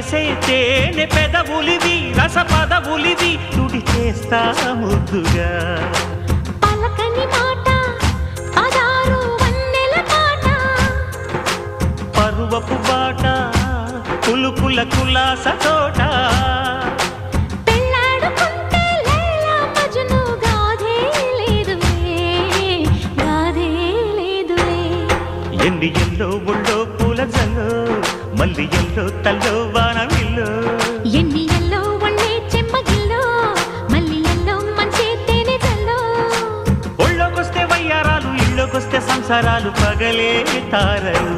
చేసే తేనె పెదవులివి రస పదవులివి తుడి చేస్తా ముద్దుగా పలకని మాట పదారు వన్నెల పాట పరువపు బాట కులుకుల కులాస తోట పెళ్ళాడుకుంటే లైలా మజ్ను గాథే లేదులే ఎండి ఎల్లో ఒళ్ళో పూల జల్లో మల్లి ఎల్లో తల్లో వానవిల్లో ఎన్ని ఎల్లో ఒళ్ళే చెమ్మగిల్లో మల్లి ఎల్లో మంచి తేనె జల్లో ఒళ్ళోకొస్తే వయ్యారాలు ఇళ్ళోకొస్తే సంసారాలు పగలే తారలు